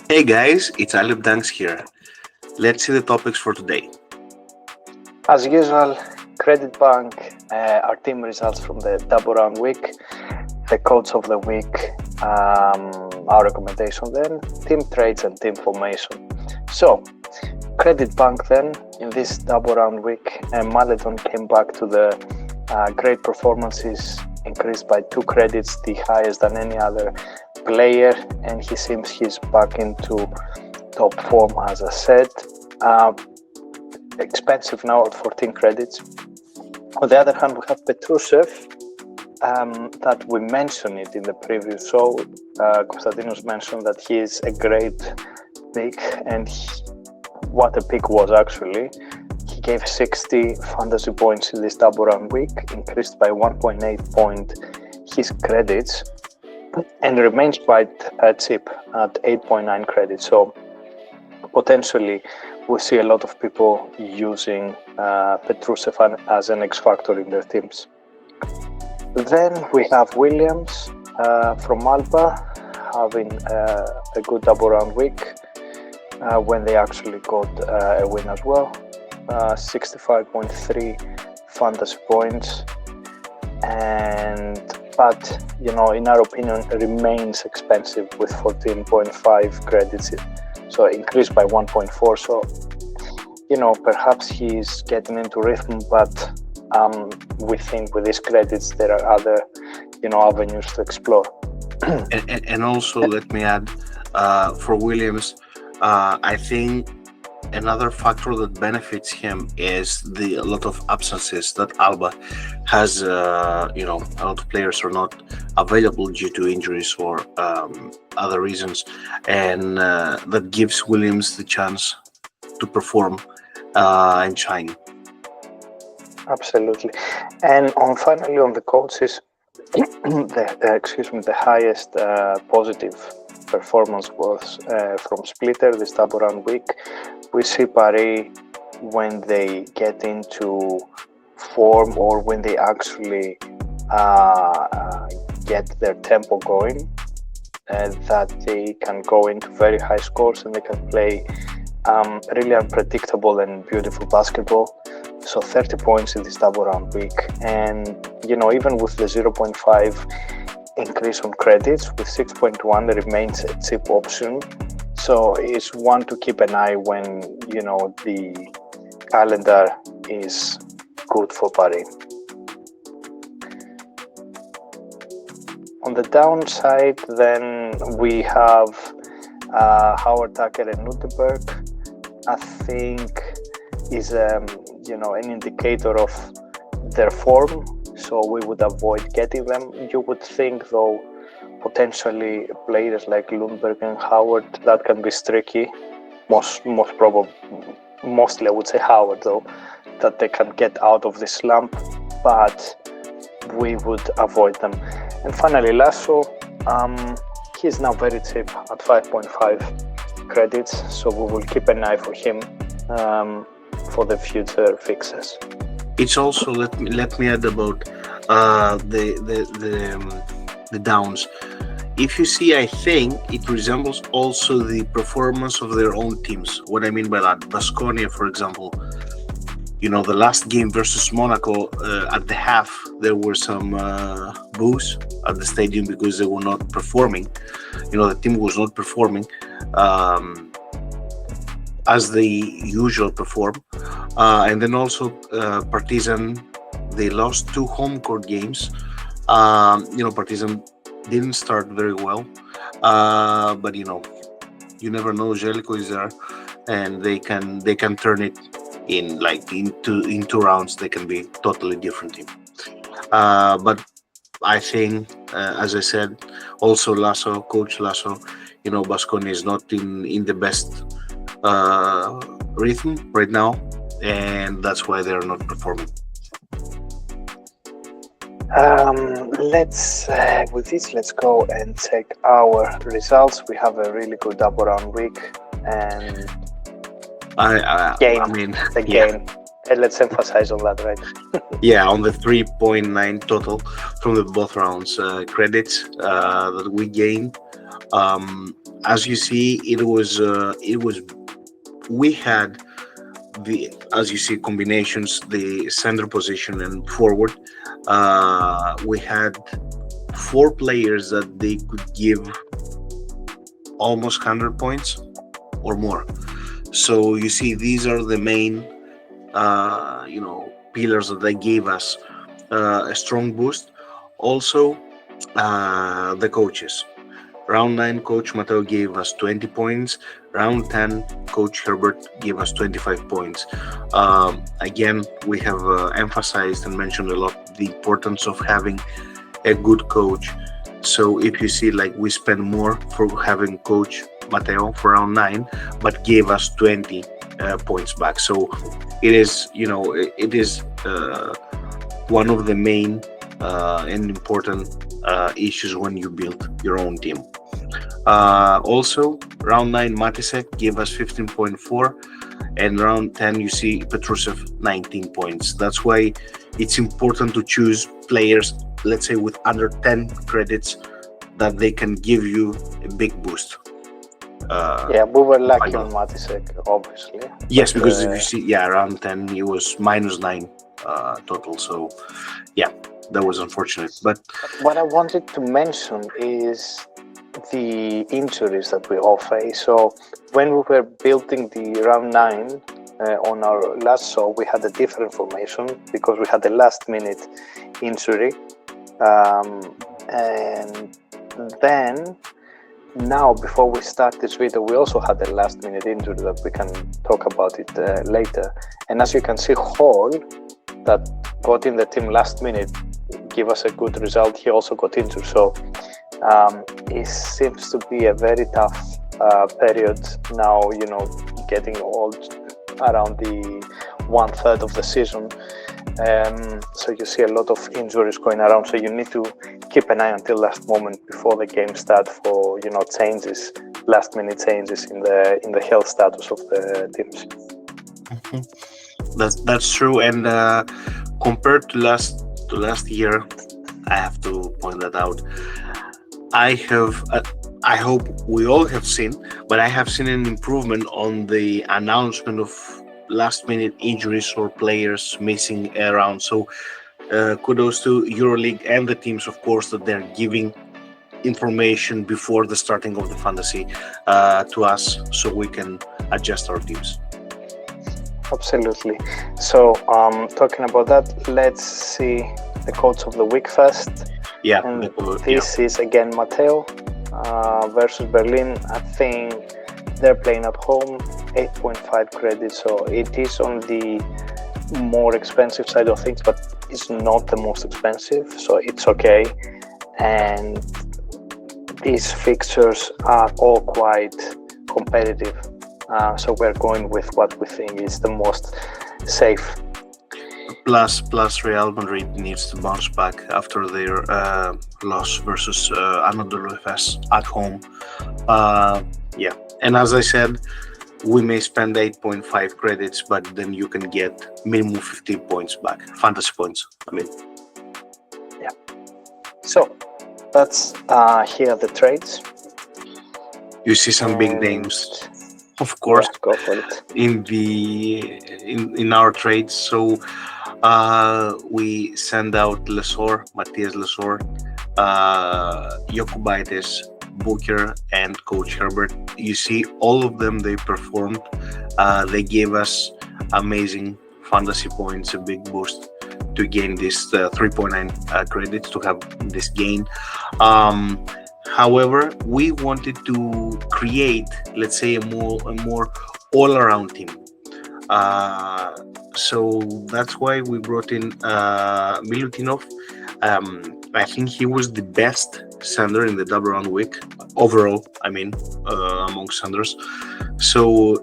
Hey guys, it's AlleyOopDunks here. Let's see the topics for today. As usual, Credit Bank, our team results from the double round week, the coach of the week, our recommendation then, team trades and team formation. So, Credit Bank then, in this double round week, Maledon came back to the great performances, increased by 2 credits, the highest than any other player, and he seems he's back into top form, as I said. Expensive now at 14 credits. On the other hand, we have Petrusev, that we mentioned it in the previous show. Konstantinos mentioned that he is a great pick, and what a pick was actually. He gave 60 fantasy points in this double round week, increased by 1.8 point his credits, and remains quite cheap at 8.9 credits. So potentially we see a lot of people using Petrusev as an X factor in their teams. Then we have Williams from Alba having a good double round week when they actually got a win as well. 65.3 fantasy points, but in our opinion remains expensive with 14.5 credits, so increased by 1.4. So perhaps he's getting into rhythm, but we think with these credits there are other avenues to explore. And also, let me add, for Williams, I think another factor that benefits him is a lot of absences that Alba has. A lot of players are not available due to injuries or other reasons, and that gives Williams the chance to perform and shine. Absolutely. And finally on the coaches, the highest positive performance was from Splitter this double round week. We see Paris, when they get into form or when they actually get their tempo going, that they can go into very high scores and they can play really unpredictable and beautiful basketball. So 30 points in this double round week, and even with the 0.5 increase on credits, with 6.1 there remains a cheap option. So it's one to keep an eye when the calendar is good for Paris. On the downside, then we have Howard Tucker and Nutenberg. I think is an indicator of their form, so we would avoid getting them. You would think, though, potentially players like Lundberg and Howard, that can be streaky. Mostly I would say Howard, though, that they can get out of the slump, but we would avoid them. And finally, Lasso, he's now very cheap at 5.5 credits, so we will keep an eye for him for the future fixes. It's also let me add about the downs. If you see, I think it resembles also the performance of their own teams. What I mean by that, Baskonia, for example, the last game versus Monaco, at the half there were some boos at the stadium because they were not performing. The team was not performing as they usually perform, and then also Partizan, they lost 2 home court games. Partizan didn't start very well, but you never know. Zeljko is there, and they can turn it into rounds. They can be totally different team. But I think, as I said, also Coach Lasso, Baskonia is not in the best rhythm right now, and that's why they're not performing. Let's go and check our results. We have a really good double round week, and gain. And let's emphasize on that, right? Yeah, on the 3.9 total from the both rounds credits that we gained. as you see, it was we had the, as you see, combinations, the center position and forward. We had four players that they could give almost 100 points or more. So you see, these are the main pillars that they gave us a strong boost. Also, the coaches. Round 9, Coach Matteo gave us 20 points. Round 10, Coach Herbert gave us 25 points. Again, we have emphasized and mentioned a lot the importance of having a good coach. So if you see, like, we spend more for having Coach Matteo for round 9, but gave us 20 points back. So it is, one of the main and important issues when you build your own team. Also, round 9, Matisek gave us 15.4, and round 10, you see Petrusev 19 points. That's why it's important to choose players, let's say, with under 10 credits, that they can give you a big boost. We were lucky on Matisek, obviously. Yes, because if you see, around 10, it was -9 total. So, that was unfortunate. But what I wanted to mention is the injuries that we all face. So when we were building the round 9 on our last show, we had a different formation because we had a last-minute injury. And then now, before we start this video, we also had a last-minute injury that we can talk about it later. And as you can see, Hall, that got in the team last minute, give us a good result. He also got injured. So it seems to be a very tough period now, getting old around the 1/3 of the season. So you see a lot of injuries going around. So you need to keep an eye until last moment before the game start for changes, last-minute changes in the health status of the teams. That's true. And compared to last year, I have to point that out. I hope we all have seen, but I have seen an improvement on the announcement of last-minute injuries or players missing around. So kudos to Euroleague and the teams, of course, that they're giving information before the starting of the fantasy to us, so we can adjust our teams. Absolutely. So talking about that, let's see the coach of the week first. And this is again Matteo versus Berlin. I think they're playing at home, 8.5 credits, so it is on the more expensive side of things, but it's not the most expensive, so it's okay. And these fixtures are all quite competitive, so we're going with what we think is the most safe. Plus Real Madrid needs to bounce back after their loss versus Anadolu Efes at home. And as I said, we may spend 8.5 credits, but then you can get minimum 15 points back, fantasy points, I mean. So that's here are the trades. You see some big names, of course, go for it. in our trades. So we send out Matthias Lesor, Jokubaitis, Booker, and Coach Herbert. You see, all of them, they performed. They gave us amazing fantasy points, a big boost to gain this 3.9 credits, to have this gain. However, we wanted to create, let's say, a more all-around team. So that's why we brought in Milutinov. I think he was the best sender in the double-round week overall, among senders. So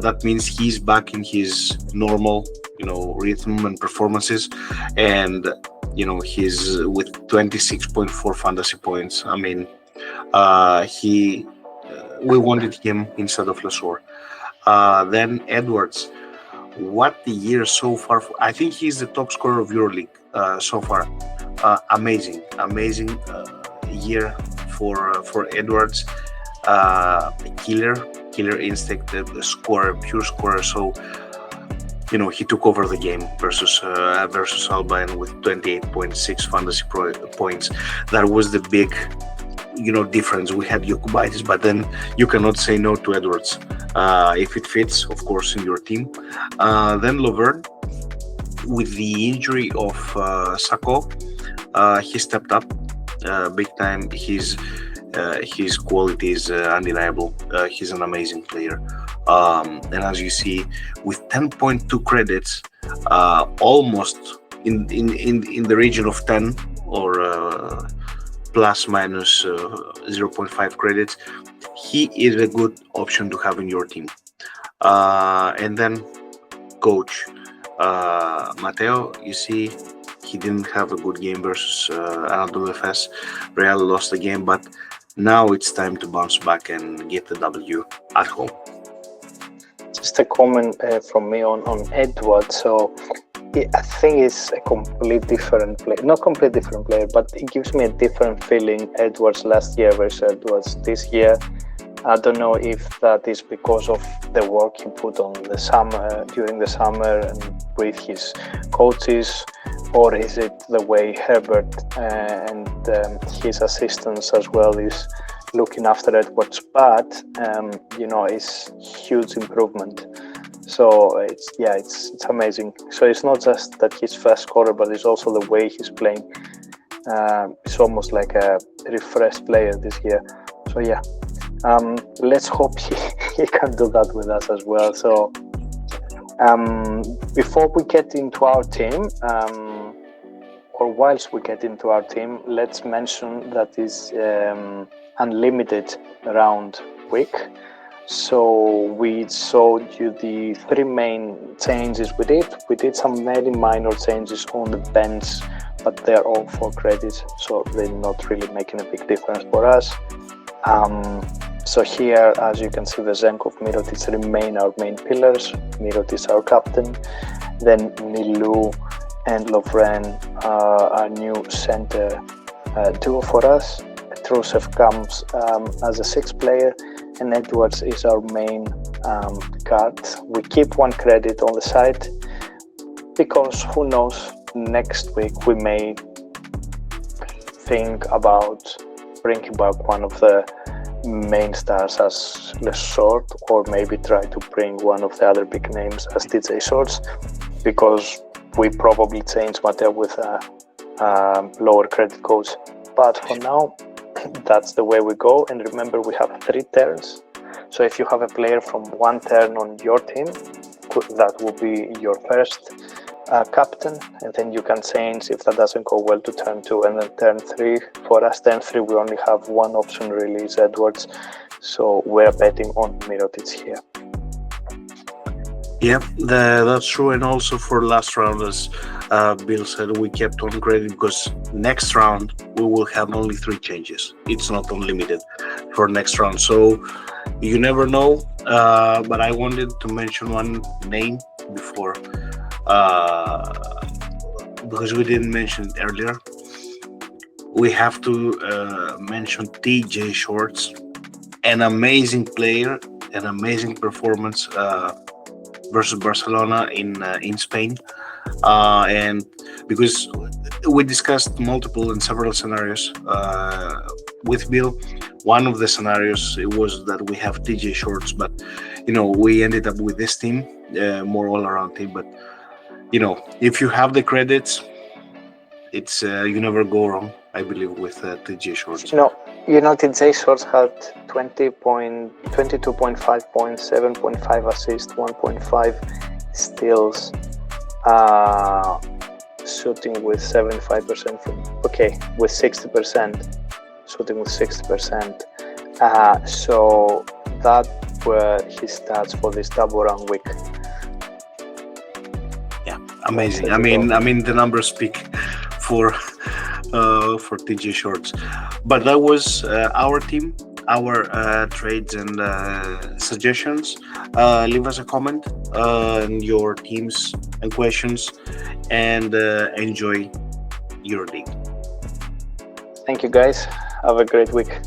that means he's back in his normal, rhythm and performances. And, he's with 26.4 fantasy points. We wanted him instead of Lesor. Then Edwards. What the year so far? I think he's the top scorer of Euroleague so far. Amazing year for Edwards. a killer instinct, a scorer, pure scorer. So he took over the game versus Alba, and with 28.6 fantasy points. That was the big difference. We had Jokubaitis, but then you cannot say no to Edwards if it fits, of course, in your team. Then Lovern, with the injury of Sako, he stepped up big time. His quality is undeniable. He's an amazing player. And as you see, with 10.2 credits, almost in the region of 10 or plus minus 0.5 credits, he is a good option to have in your team. And then coach Matteo, you see, he didn't have a good game versus Anadolu Efes. Real lost the game, but now it's time to bounce back and get the W at home. Just a comment from me on Edward. So I think it's a complete different player. Not complete different player, but it gives me a different feeling. Edwards last year versus Edwards this year. I don't know if that is because of the work he put on during the summer and with his coaches, or is it the way Herbert and his assistants as well is looking after Edwards? But it's huge improvement. So it's amazing. So it's not just that he's fast scorer, but it's also the way he's playing. It's almost like a refreshed player this year. So yeah. Let's hope he can do that with us as well. So before we get into our team, or whilst we get into our team, let's mention that is unlimited round week. So we showed you the three main changes we did. We did some very minor changes on the bench, but they're all 4 credits, so they're not really making a big difference for us. So here, as you can see, Vezenkov, Mirotic remain our main pillars. Mirotic our captain. Then Milou and Lovren our new center duo for us. Petrusev comes as a 6th player, and Edwards is our main guard. We keep 1 credit on the side because who knows, next week we may think about bringing back one of the main stars as less short, or maybe try to bring one of the other big names as DJ Shorts, because we probably change Mateo with a lower credit coach. But for now, that's the way we go. And remember, we have 3 turns. So if you have a player from 1 turn on your team, that will be your first captain, and then you can change if that doesn't go well to turn 2, and then turn 3. For us, turn 3 we only have 1 option, really, is Edwards, so we're betting on Mirotic here. Yeah, that's true. And also for last round, as Bill said, we kept on credit because next round we will have only 3 changes. It's not unlimited for next round, so you never know. But I wanted to mention one name before, because we didn't mention it earlier. We have to mention TJ Shorts, an amazing player, an amazing performance versus Barcelona in Spain, and because we discussed multiple and several scenarios with Bill. One of the scenarios it was that we have TJ Shorts, but we ended up with this team, more all-around team. But if you have the credits, it's you never go wrong, I believe, with TJ Shorts. TJ Shorts had 22.5 points, 7.5 assists, 1.5 steals, shooting with 75% with 60%, shooting with 60%. So that were his stats for this double-round week. Yeah, amazing. I mean, the numbers speak for TJ Shorts. But that was our team, our trades and suggestions. Leave us a comment on your teams and questions, and enjoy Euroleague. Thank you, guys. Have a great week.